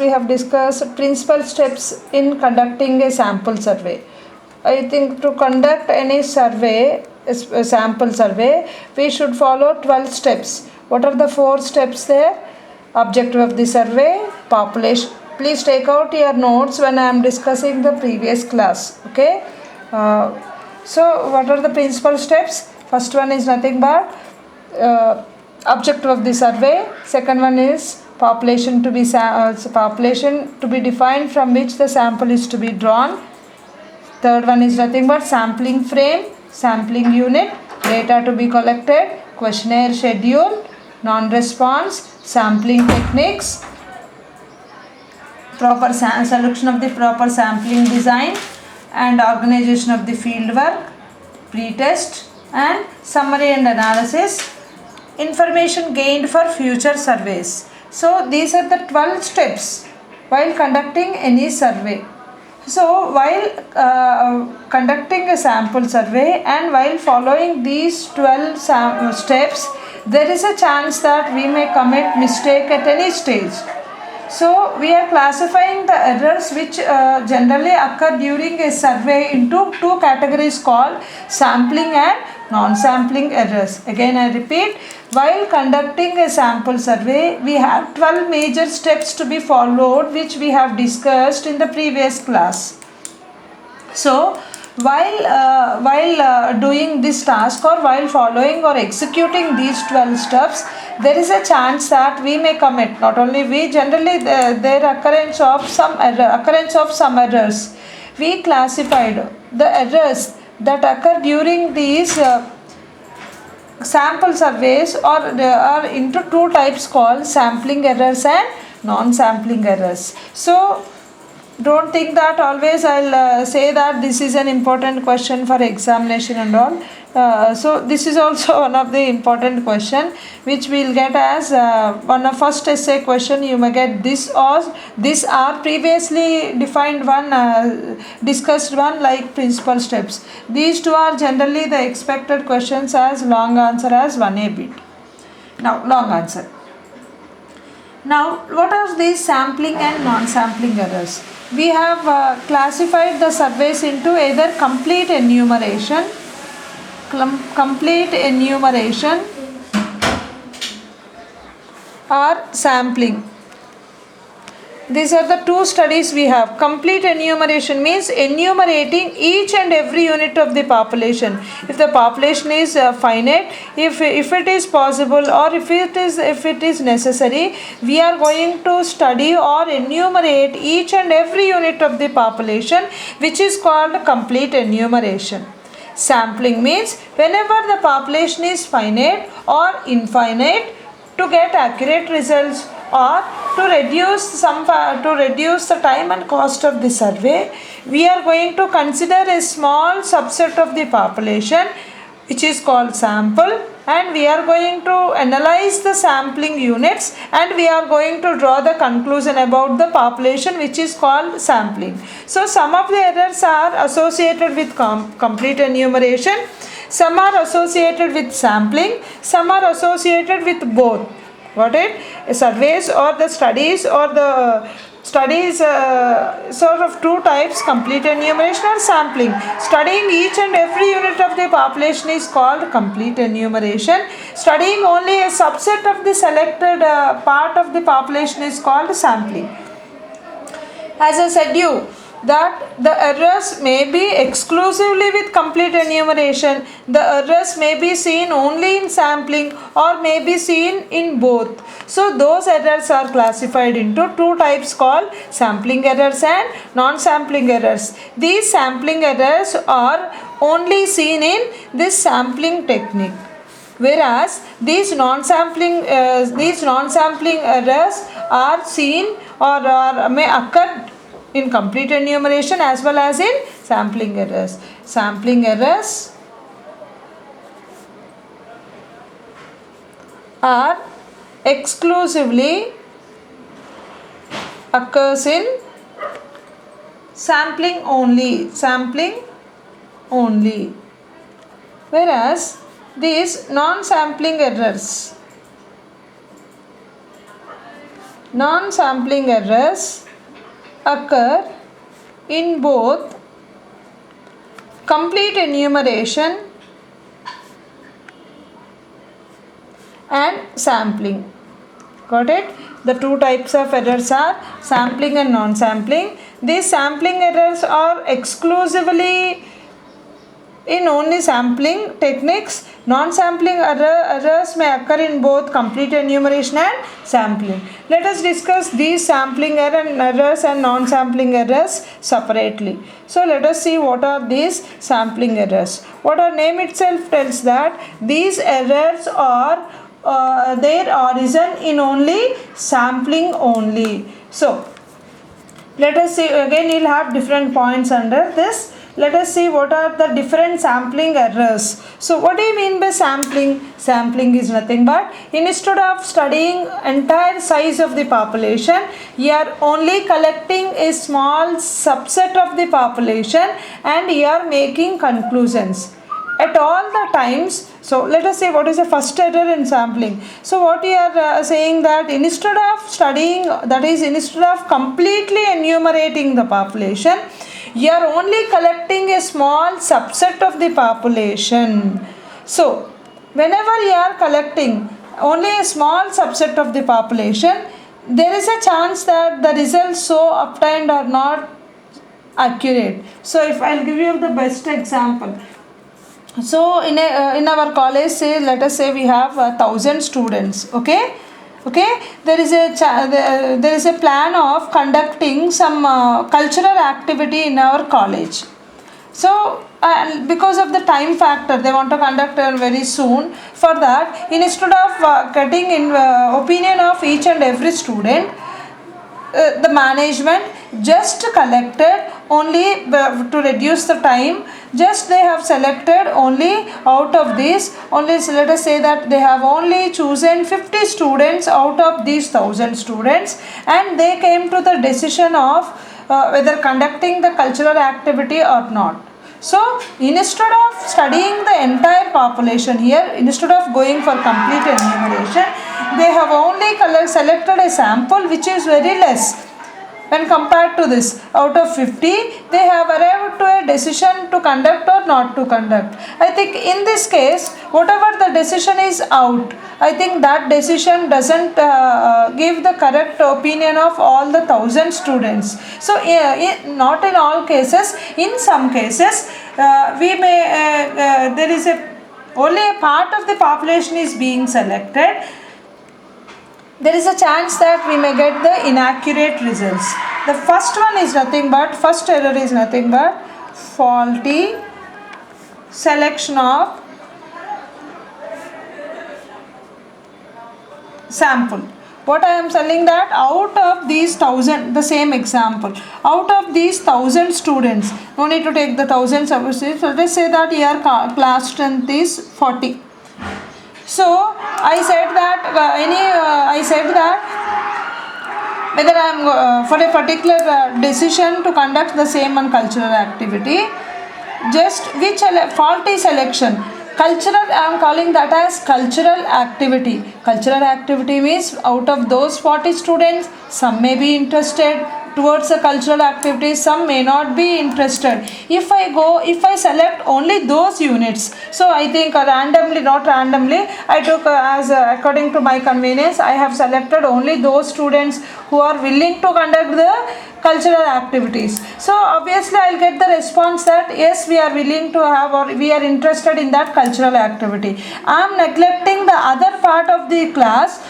we have discussed principal steps in conducting a sample survey. I think to conduct any survey, a sample survey, we should follow 12 steps. What are the 4 steps there? Objective of the survey, population. Please take out your notes when I am discussing the previous class. Okay. So what are the principal steps? First one is nothing but objective of the survey. Second one is population to be defined from which the sample is to be drawn. Third one is nothing but sampling frame, sampling unit, data to be collected, questionnaire schedule, non-response, sampling techniques, proper selection of the proper sampling design and organization of the field work, pre-test and summary and analysis, information gained for future surveys. So these are the 12 steps while conducting any survey. So while conducting a sample survey and while following these 12 steps, there is a chance that we may commit mistake at any stage. So we are classifying the errors which generally occur during a survey into 2 categories called sampling and non-sampling errors. Again I repeat, while conducting a sample survey, we have 12 major steps to be followed which we have discussed in the previous class. So while doing this task or while following or executing these 12 steps, there is a chance that we may commit, not only we, generally there occurrence of some errors. We classified the errors that occur during these sample surveys are into 2 types called sampling errors and non-sampling errors. So don't think that always I'll say that this is an important question for examination and all. So this is also one of the important question which we'll get as one of first essay question. You may get this or this are previously defined one, discussed one like principal steps. These 2 are generally the expected questions as long answer as 1A bit. Now long answer. Now what are these sampling and non-sampling errors? We have classified the surveys into either complete enumeration or sampling. These are the 2 studies we have. Complete enumeration means enumerating each and every unit of the population. If the population is finite, if it is possible or if it is necessary, we are going to study or enumerate each and every unit of the population, which is called complete enumeration. Sampling means whenever the population is finite or infinite, to get accurate results or to reduce the time and cost of the survey, we are going to consider a small subset of the population which is called sample, and we are going to analyze the sampling units and we are going to draw the conclusion about the population which is called sampling. So some of the errors are associated with complete enumeration, some are associated with sampling, some are associated with both. Got it? Surveys or the studies or the studies sort of 2 types, complete enumeration or sampling. Studying each and every unit of the population is called complete enumeration. Studying only a subset of the selected part of the population is called sampling. As I said you, that the errors may be exclusively with complete enumeration, the errors may be seen only in sampling or may be seen in both. So those errors are classified into 2 types called sampling errors and non-sampling errors. These sampling errors are only seen in this sampling technique, whereas these non-sampling errors are seen or may occur in complete enumeration as well as in sampling errors. Sampling errors are exclusively occurs in sampling only, whereas these non-sampling errors Non-sampling errors occur in both complete enumeration and sampling. Got it? The two types of errors are sampling and non-sampling. These sampling errors are exclusively in only sampling techniques. Non-sampling errors may occur in both complete enumeration and sampling. Let us discuss these sampling errors and non-sampling errors separately. So let us see what are these sampling errors. What our name itself tells that these errors are their origin in only sampling only. So let us see, again you will have different points under this. Let us see what are the different sampling errors. So what do you mean by sampling? Sampling is nothing but instead of studying entire size of the population, you are only collecting a small subset of the population and you are making conclusions at all the times. So let us say what is the first error in sampling. So what you are saying that instead of studying, that is instead of completely enumerating the population, you are only collecting a small subset of the population. So whenever you are collecting only a small subset of the population, there is a chance that the results so obtained are not accurate. So if I'll give you the best example. So in our college, say let us say we have 1,000 students. Okay, there is a plan of conducting some cultural activity in our college. So because of the time factor, they want to conduct very soon. For that, instead of getting in opinion of each and every student, the management just collected only to reduce the time, just they have selected only out of these, only let us say that they have only chosen 50 students out of these 1,000 students, and they came to the decision of whether conducting the cultural activity or not. So instead of studying the entire population here, instead of going for complete enumeration, they have only selected a sample which is very less. When compared to this, out of 50, they have arrived to a decision to conduct or not to conduct. I think in this case, whatever the decision is out, I think that decision doesn't give the correct opinion of all the 1,000 students. So not in all cases, in some cases, we may there is only a part of the population is being selected. There is a chance that we may get the inaccurate results. The first error is nothing but faulty selection of sample. What I am telling that out of these 1,000, the same example, out of these 1,000 students, no need to take the 1,000 substitutes. So let's say that your class strength is 40. So I said that whether I am for a particular decision to conduct the same on cultural activity, just which faulty selection. Cultural, I am calling that as cultural activity. Cultural activity means out of those 40 students, some may be interested towards the cultural activities, some may not be interested. If I select only those units, so I think not randomly, I took as according to my convenience, I have selected only those students who are willing to conduct the cultural activities. So obviously I'll get the response that yes, we are willing to have or we are interested in that cultural activity. I am neglecting the other part of the class,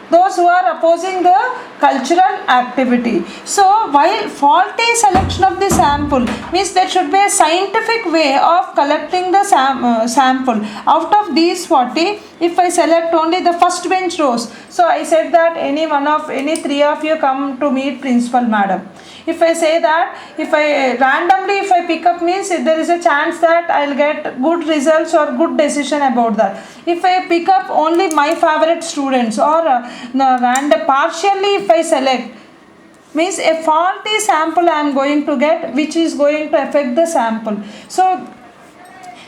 those who are opposing the cultural activity. So while faulty selection of the sample means there should be a scientific way of collecting the sample. Out of these 40, if I select only the first bench rows, so I said that any three of you come to meet principal madam. If I say that, if I pick up means there is a chance that I'll get good results or good decision about that. If I pick up only my favorite students or partially if I select, means a faulty sample I am going to get, which is going to affect the sample. So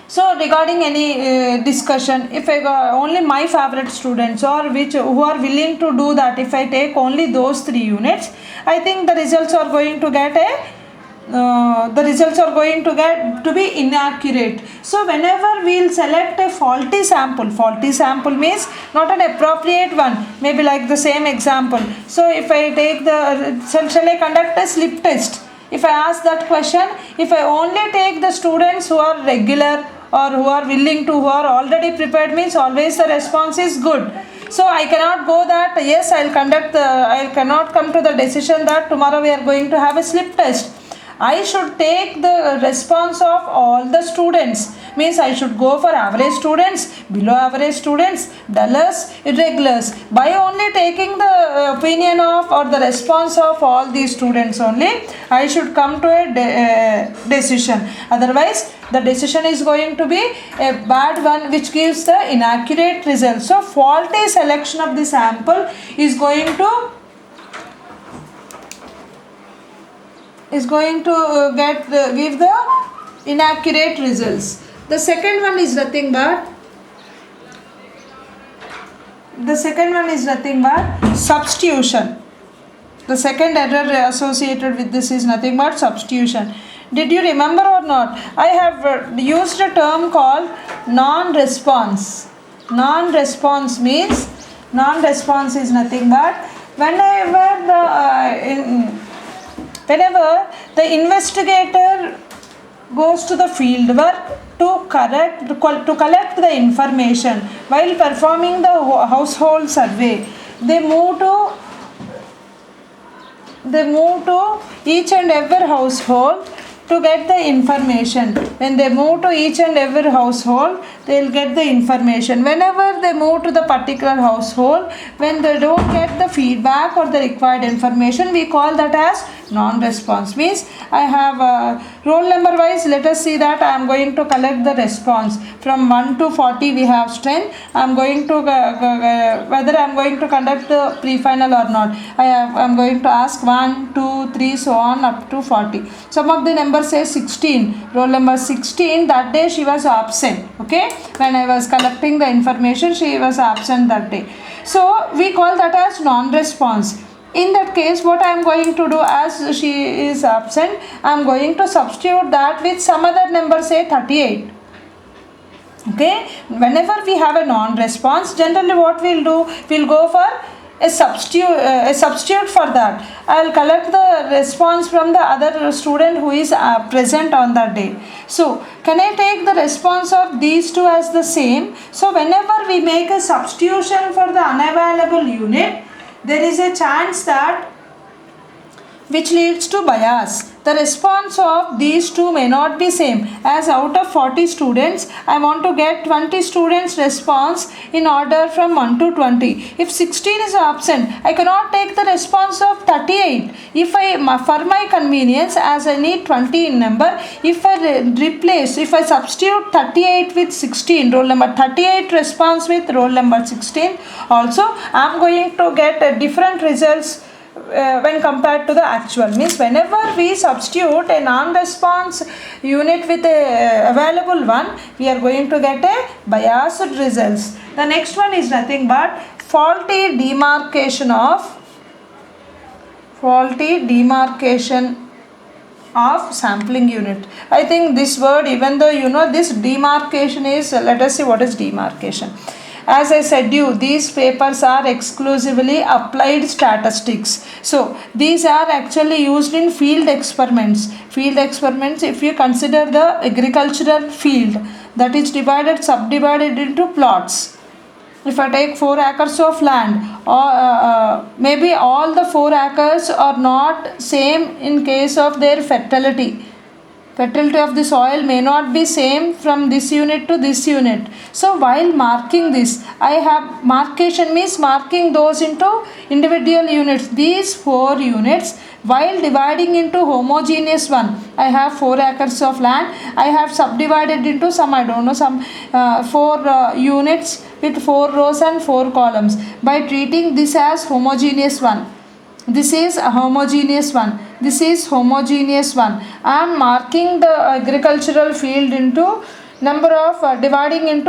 So regarding any discussion, if I got only my favorite students or which who are willing to do that, if I take only those 3 units, I think the results are going to get a the results are going to get to be inaccurate. So whenever we'll select a faulty sample means not an appropriate one, maybe like the same example. So if I take the shall I conduct a slip test, if I ask that question, if I only take the students who are regular or who are willing to, who are already prepared, means always the response is good. So I cannot go that yes, I cannot come to the decision that tomorrow we are going to have a slip test. I should take the response of all the students, means I should go for average students, below average students, dullers, irregulars. By only taking the opinion of or the response of all these students only, I should come to a decision. Otherwise, the decision is going to be a bad one, which gives the inaccurate result. So faulty selection of the sample is going to give the inaccurate results. The second one is nothing but substitution. The second error associated with this is nothing but substitution. Did you remember or not? I have used a term called non-response. Non-response means, non-response is nothing but whenever the investigator goes to the field work to collect the information while performing the household survey, they move to each and every household to get the information. When they move to each and every household, they will get the information. Whenever they move to the particular household, when they don't get the feedback or the required information, we call that as non-response. Means I have roll number wise, let us see that I am going to collect the response from 1 to 40. We have strength. I am going to whether I am going to conduct the pre-final or not. I am going to ask 1, 2, 3, so on up to 40. Some of the numbers say 16. Roll number 16, that day she was absent. Okay, when I was collecting the information, she was absent that day. So we call that as non-response. In that case, what I am going to do, as she is absent, I am going to substitute that with some other number, say 38. Okay, whenever we have a non-response, generally what we'll do, we'll go for a substitute for that. I will collect the response from the other student who is present on that day. So can I take the response of these two as the same? So whenever we make a substitution for the unavailable unit, there is a chance that which leads to bias. The response of these two may not be same, as out of 40 students, I want to get 20 students response in order from 1 to 20. If 16 is absent, I cannot take the response of 38. If for my convenience, as I need 20 in number, if I substitute 38 with 16, roll number 38 response with roll number 16, also I am going to get different results when compared to the actual. Means whenever we substitute a non-response unit with a available one, we are going to get a biased results. The next one is nothing but faulty demarcation of sampling unit. I think this word, even though you know this demarcation is, let us see what is demarcation. As I said you, these papers are exclusively applied statistics. So these are actually used in field experiments. Field experiments, if you consider the agricultural field, that is subdivided into plots. If I take 4 acres of land, or maybe all the 4 acres are not same in case of their fertility. Fertility of the soil may not be same from this unit to this unit. So while marking this, I have marcation means marking those into individual units. These 4 units, while dividing into homogeneous one, I have 4 acres of land. I have subdivided into some 4 units with 4 rows and 4 columns. By treating this as homogeneous one, this is a homogeneous one, this is homogeneous one. I am marking the agricultural field into number of dividing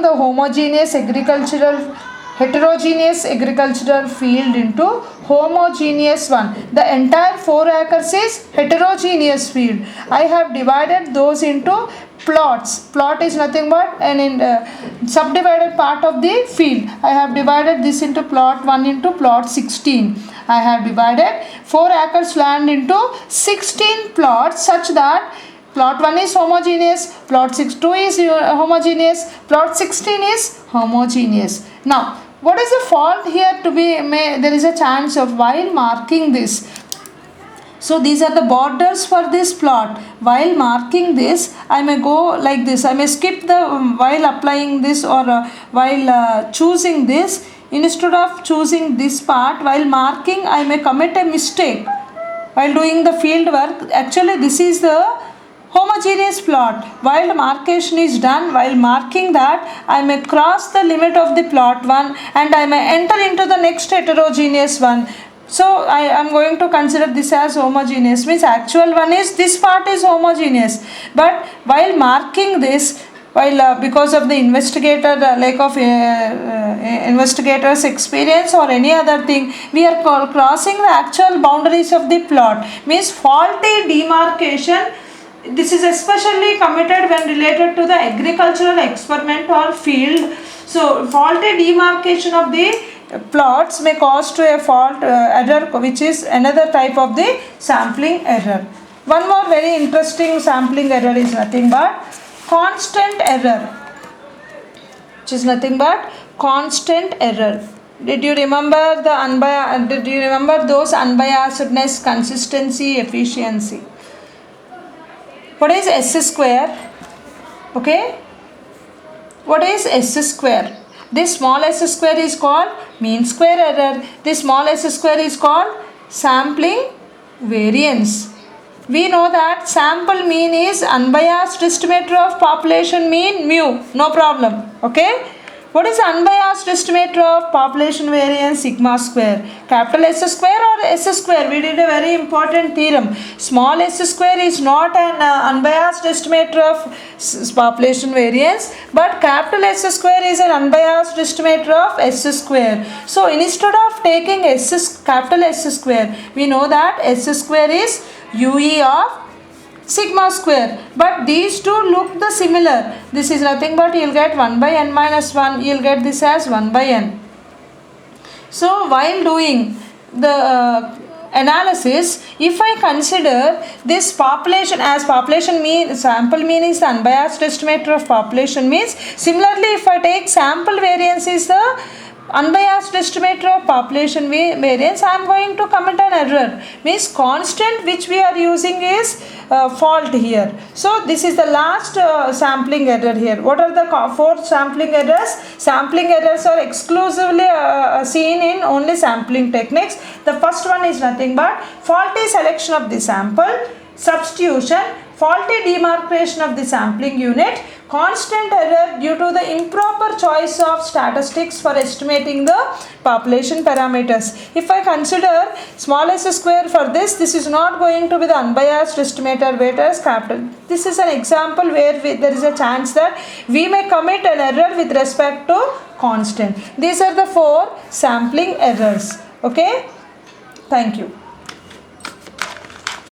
the heterogeneous agricultural field into homogeneous one. The entire 4 acres is heterogeneous field. I have divided those into plots. Plot is nothing but an subdivided part of the field. I have divided this into plot 1 into plot 16. I have divided 4 acres land into 16 plots such that plot 1 is homogeneous, plot 2 is homogeneous, plot 16 is homogeneous. Now, what is the fault here to be made? There is a chance of while marking this. So these are the borders for this plot. While marking this, I may go like this. I may skip the while applying this or while choosing this. Instead of choosing this part, while marking, I may commit a mistake. While doing the field work, actually this is the homogeneous plot. While marcation is done, while marking that, I may cross the limit of the plot 1 and I may enter into the next heterogeneous one. So I am going to consider this as homogeneous, means actual one is this part is homogeneous, but while marking this, while because of the lack of investigator's experience or any other thing, we are crossing the actual boundaries of the plot, means faulty demarcation. This is especially committed when related to the agricultural experiment or field. So faulty demarcation of the plots may cause to a fault error, which is another type of the sampling error. One more very interesting sampling error is nothing but constant error, which is nothing but constant error. Did you remember those unbiasedness, consistency, efficiency? What is S square? Okay. What is S square? This small s square is called mean square error. This small s square is called sampling variance. We know that sample mean is unbiased estimator of population mean mu. No problem. Okay. What is unbiased estimator of population variance? Sigma square. Capital S square or S square? We did a very important theorem. Small s square is not an unbiased estimator of population variance, but capital S square is an unbiased estimator of S square. So instead of taking capital S square, we know that S square is UE of sigma square, but these two look the similar. This is nothing but you will get 1 by n minus 1, you will get this as 1 by n. So while doing the analysis, if I consider this population as population mean, sample mean is the unbiased estimator of population means, similarly if I take sample variance is the unbiased estimator of population variance, I am going to commit an error, means constant which we are using is fault here. So this is the last sampling error here. What are the 4 sampling errors? Sampling errors are exclusively seen in only sampling techniques. The first one is nothing but faulty selection of the sample, substitution, faulty demarcation of the sampling unit, constant error due to the improper choice of statistics for estimating the population parameters. If I consider small s square for this is not going to be the unbiased estimator whereas capital. This is an example where there is a chance that we may commit an error with respect to constant. These are the 4 sampling errors. Okay, thank you.